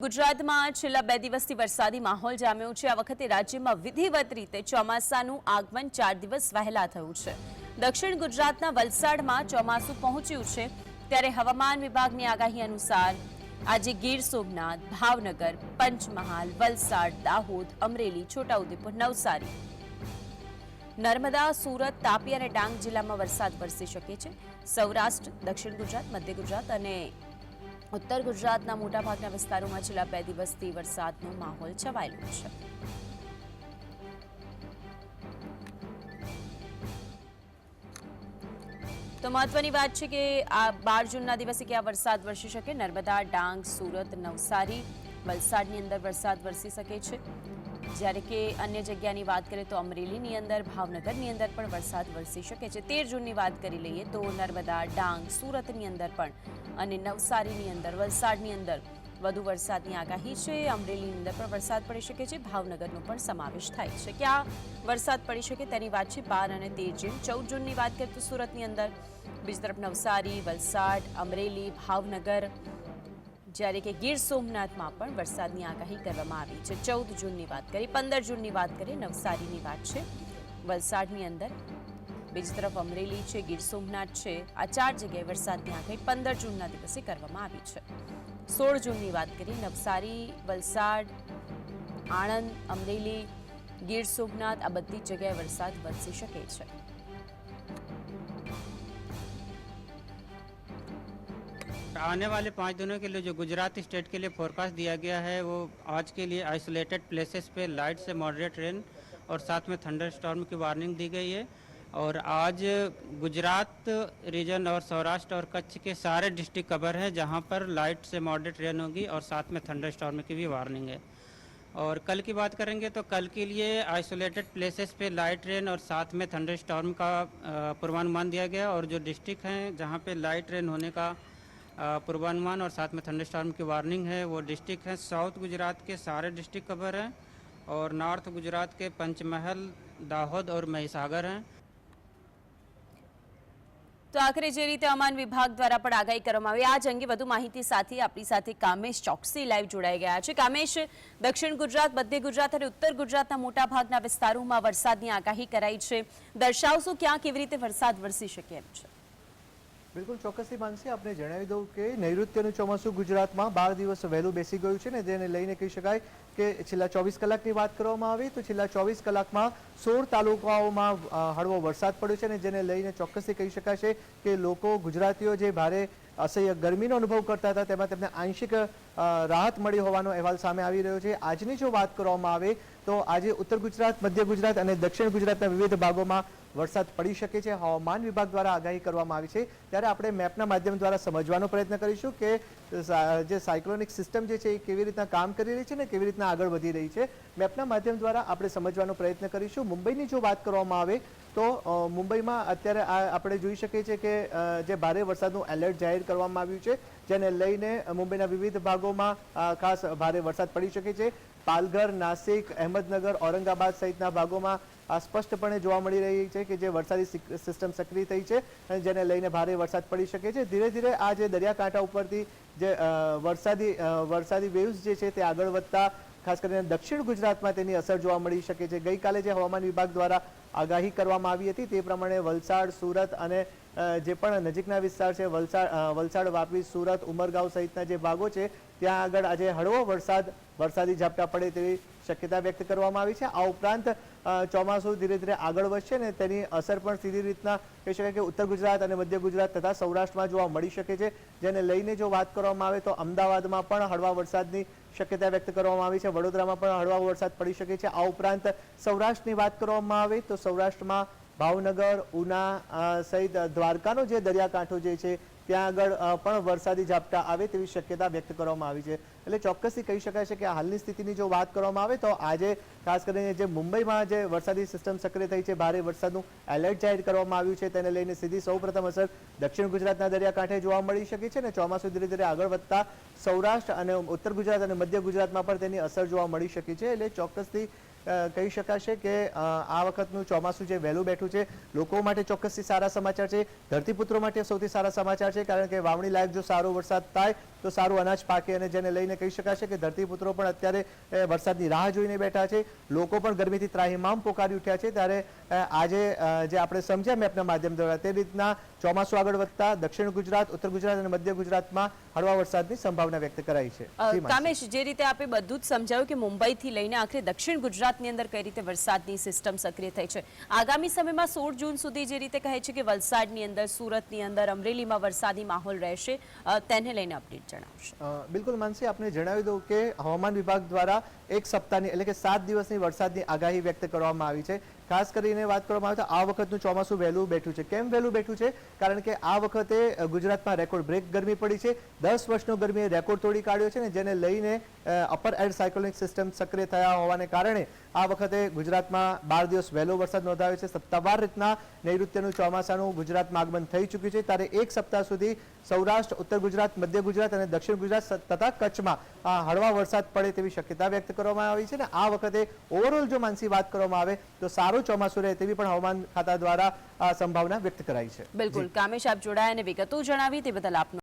ગુજરાતમાં છેલ્લા 2 દિવસથી વરસાદી માહોલ જામ્યો છે। આ વખતે રાજ્યમાં વિધિવત રીતે ચોમાસાનું આગમન 4 દિવસ વહેલા થયું છે। દક્ષિણ ગુજરાતના વલસાડમાં ચોમાસું પહોંચ્યું છે, ત્યારે હવામાન વિભાગની આગાહી અનુસાર આજે ગીર સોમનાથ, ભાવનગર, પંચમહાલ, વલસાડ, દાહોદ, અમરેલી, છોટાઉદેપુર, નવસારી, નર્મદા, સુરત, તાપી અને ડાંગ જિલ્લામાં વરસાદ વરસી શકે છે। સૌરાષ્ટ્ર, દક્ષિણ ગુજરાત, મધ્ય ગુજરાત અને ઉત્તર ગુજરાતના મોટાભાગના વિસ્તારોમાં છેલ્લા 2 દિવસથી વરસાદનો માહોલ છવાયેલો છે। તો મહત્વની વાત છે કે આ 12 જૂનના દિવસે ક્યાં વરસાદ વરસી શકે। નર્મદા, ડાંગ, સુરત, નવસારી, વલસાડની અંદર વરસાદ વરસી શકે છે, જ્યારે કે અન્ય જગ્યાની વાત કરીએ તો અમરેલીની અંદર, ભાવનગરની અંદર પણ વરસાદ વરસી શકે છે। 13 જૂનની વાત કરી લઈએ તો નર્મદા, ડાંગ, સુરતની અંદર પણ અને નવસારીની અંદર, વલસાડની અંદર વધુ વરસાદની આગાહી છે। અમરેલીની અંદર પણ વરસાદ પડી શકે છે, ભાવનગરનો પણ સમાવેશ થાય છે। ક્યાં વરસાદ પડી શકે તેની વાત છે 12 અને 13 જૂન। 14 જૂનની વાત કરીએ તો સુરતની અંદર, બીજી તરફ નવસારી, વલસાડ, અમરેલી, ભાવનગર, જ્યારે કે ગીર સોમનાથમાં પણ વરસાદની આગાહી કરવામાં આવી છે। 14 જૂનની વાત કરી, 15 જૂનની વાત કરીએ, નવસારીની વાત છે, વલસાડની અંદર, બીજી તરફ અમરેલી છે, ગીર સોમનાથ છે, આ 4 જગ્યાએ વરસાદની આગાહી 15 જૂનના દિવસે કરવામાં આવી છે। 16 જૂનની વાત કરીએ, નવસારી, વલસાડ, આણંદ, અમરેલી, ગીર સોમનાથ, આ બધી જગ્યાએ વરસાદ વરસી શકે છે। आने वाले 5 दिनों के लिए जो गुजरात स्टेट के लिए फोरकास्ट दिया गया है वो आज के लिए आइसोलेटेड प्लेसेस पे लाइट से मॉडरेट रेन और साथ में थंडर स्टॉर्म की वार्निंग दी गई है। और आज गुजरात रीजन और सौराष्ट्र और कच्छ के सारे डिस्ट्रिक्ट कवर हैं जहां पर लाइट से मॉडरेट रेन होगी और साथ में थंडर स्टॉर्म की भी वार्निंग है। और कल की बात करेंगे तो कल के लिए आइसोलेटेड प्लेसेस पे लाइट रेन और साथ में थंडर स्टॉर्म का पूर्वानुमान दिया गया। और जो डिस्ट्रिक्ट हैं जहाँ पे लाइट रेन होने का पूर्वानुमान और साथ में थंडरस्टॉर्म की वार्निंग है वो डिस्ट्रिक्ट हैं साउथ गुजरात के सारे डिस्ट्रिक्ट कवर हैं और नॉर्थ गुजरात के पंचमहल, दाहोद और महिसागर हैं। તો આખરે જે રીતે હવામાન વિભાગ દ્વારા પણ આગાહી કરવામાં આવી, આ જ અંગે વધુ માહિતી સાથે આપણી સાથે કામેશ ચોકસી લાઈવ જોડાઈ ગયા છે। કામેશ, દક્ષિણ ગુજરાત, મધ્ય ગુજરાત અને ઉત્તર ગુજરાતના મોટાભાગના વિસ્તારોમાં વરસાદની આગાહી કરાઈ છે, દર્શાવશો ક્યાં કેવી રીતે વરસાદ વરસી શકે એમ છે? બિલકુલ ચોક્કસથી માનસી, આપણે જણાવી દઉં કે નૈઋત્યનું ચોમાસું ગુજરાતમાં 12 દિવસ વહેલું બેસી ગયું છે ને જેને લઈને કહી શકાય કે છેલ્લા 24 કલાકની વાત કરવામાં આવે તો છેલ્લા 24 કલાકમાં 16 તાલુકાઓમાં હળવો વરસાદ પડ્યો છે ને જેને લઈને ચોક્કસથી કહી શકાય છે કે લોકો, ગુજરાતીઓ જે ભારે અસહ્ય ગરમીનો અનુભવ કરતા હતા તેમાં તેમને આંશિક રાહત મળી હોવાનો અહેવાલ સામે આવી રહ્યો છે। આજની જો વાત કરવામાં આવે તો આજે ઉત્તર ગુજરાત, મધ્ય ગુજરાત અને દક્ષિણ ગુજરાતના વિવિધ ભાગોમાં વરસાદ પડી શકે છે, હવામાન વિભાગ દ્વારા આગાહી કરવામાં આવી છે। ત્યારે આપણે મેપના માધ્યમ દ્વારા સમજવાનો પ્રયત્ન કરીશું કે જે સાયક્લોનિક સિસ્ટમ જે છે એ કેવી રીતના કામ કરી રહી છે ને કેવી રીતના આગળ વધી રહી છે, મેપના માધ્યમ દ્વારા આપણે સમજવાનો પ્રયત્ન કરીશું। મુંબઈની જો વાત કરવામાં આવે તો મુંબઈમાં અત્યારે આપણે જોઈ શકીએ છીએ કે જે ભારે વરસાદનું એલર્ટ જાહેર કરવામાં આવ્યું છે, જેને લઈને મુંબઈના વિવિધ ભાગોમાં ખાસ ભારે વરસાદ પડી શકે છે। પાલઘર, નાસિક, અહેમદનગર, ઔરંગાબાદ સહિતના ભાગોમાં આ સ્પષ્ટપણે જોવા મળી રહી છે કે જે વરસાદી સિસ્ટમ સક્રિય થઈ છે અને જેને લઈને ભારે વરસાદ પડી શકે છે। ધીરે ધીરે આ જે દરિયાકાંઠા ઉપરથી જે વરસાદી વેવ્સ જે છે તે આગળ વધતા ખાસ કરીને દક્ષિણ ગુજરાતમાં તેની અસર જોવા મળી શકે છે। ગઈકાલે જે હવામાન વિભાગ દ્વારા આગાહી કરવામાં આવી હતી તે પ્રમાણે વલસાડ, સુરત અને જે પણ નજીકના વિસ્તાર છે વલસાડ, વાપી, સુરત, ઉમરગાંવ સહિતના જે ભાગો છે ત્યાં આગળ આજે હળવો વરસાદી ઝાપટા પડે તેવી શક્યતા વ્યક્ત કરવામાં આવી છે। આ ઉપરાંત ચોમાસું ધીરે ધીરે આગળ વધશે ને તેની અસર પણ સીધી રીતના કહી શકાય કે ઉત્તર ગુજરાત અને મધ્ય ગુજરાત તથા સૌરાષ્ટ્રમાં જોવા મળી શકે છે, જેને લઈને જો વાત કરવામાં આવે તો અમદાવાદમાં પણ હળવા વરસાદની શક્યતા વ્યક્ત કરવામાં આવી છે, વડોદરામાં પણ હળવા વરસાદ પડી શકે છે। આ ઉપરાંત સૌરાષ્ટ્રની વાત કરવામાં આવે તો સૌરાષ્ટ્રમાં ભાવનગર, ઉના સહિત દ્વારકાનો જે દરિયાકાંઠો જે છે ત્યાં આગળ પણ વરસાદી ઝાપટા આવે તેવી શક્યતા વ્યક્ત કરવામાં આવી છે। એટલે ચોક્કસથી કહી શકાય છે કે હાલની સ્થિતિની જો વાત કરવામાં આવે તો આજે ખાસ કરીને જે મુંબઈમાં જે વરસાદી સિસ્ટમ સક્રિય થઈ છે, ભારે વરસાદનું એલર્ટ જાહેર કરવામાં આવ્યું છે, તેને લઈને સીધી સૌપ્રથમ અસર દક્ષિણ ગુજરાતના દરિયાકાંઠે જોવા મળી શકે છે અને ચોમાસું ધીરે ધીરે આગળ વધતા સૌરાષ્ટ્ર અને ઉત્તર ગુજરાત અને મધ્ય ગુજરાતમાં પણ તેની અસર જોવા મળી શકે છે। એટલે ચોક્કસથી કહી શકાશે કે આ વખતનું ચોમાસું જે વહેલું બેઠું છે લોકો માટે ચોક્કસથી સારા સમાચાર છે, ધરતીપુત્રો માટે સૌથી સારા સમાચાર છે, કારણ કે વાવણી લાયક જો સારો વરસાદ થાય તો સારું અનાજ પાકે અને જેને લઈને કહી શકાશે કે ધરતીપુત્રો પણ અત્યારે વરસાદની રાહ જોઈને બેઠા છે, લોકો પણ ગરમીથી ત્રાહિમામ પોકારી ઉઠ્યા છે. ત્યારે આજે જે આપણે સમજ્યા મેપના માધ્યમ દ્વારા તે રીતના ચોમાસું આગળ વધતા દક્ષિણ ગુજરાત, ઉત્તર ગુજરાત અને મધ્ય ગુજરાતમાં હળવા વરસાદની સંભાવના વ્યક્ત કરાઈ છે. કામેશ, જે રીતે આપે બધું જ સમજાવ્યું કે મુંબઈથી લઈને આખરે દક્ષિણ ગુજરાતની અંદર કઈ રીતે વરસાદની સિસ્ટમ સક્રિય થઈ છે, આગામી સમયમાં 16 જૂન સુધી જે રીતે કહે છે કે વલસાડની અંદર, સુરતની અંદર, અમરેલીમાં વરસાદી માહોલ રહેશે, તેને લઈને અપડેટ જણાવશો. બિલકુલ માનસી, આપને જણાવી દઉં કે હવામાન વિભાગ દ્વારા એક સપ્તાહની એટલે કે 7 દિવસની વરસાદની આગાહી વ્યક્ત કરવામાં આવી છે. ખાસ કરીને વાત કરવામાં આવે તો આ વખતનું ચોમાસું વહેલું બેઠું છે. કેમ વહેલું બેઠું છે? કારણ કે આ વખતે ગુજરાતમાં રેકોર્ડ બ્રેક ગરમી પડી છે. 10 વર્ષનો ગરમીએ રેકોર્ડ તોડી કાઢ્યો છે ને જેને લઈને અપર એર સાયક્લોનિક સિસ્ટમ સક્રિય થયા હોવાને કારણે આ વખતે ગુજરાતમાં 12 દિવસ વહેલો વરસાદ નોંધાયો છે. સત્તાવાર રીતના નૈઋત્યનું ચોમાસાનું ગુજરાતમાં આગમન થઈ ચૂક્યું છે. ત્યારે એક સપ્તાહ સુધી સૌરાષ્ટ્ર, ઉત્તર ગુજરાત, મધ્ય ગુજરાત અને દક્ષિણ ગુજરાત તથા કચ્છમાં હળવા વરસાદ પડે તેવી શક્યતા વ્યક્ત કરવામાં આવી છે. ને આ વખતે ઓવરઓલ જો માનસી વાત કરવામાં આવે તો સારું ચોમાસું રહે તેવી પણ હવામાન ખાતા દ્વારા સંભાવના વ્યક્ત કરાઈ છે. બિલકુલ કામેશ, આપ જોડાયા અને વિગતો જણાવી તે બદલ આપનો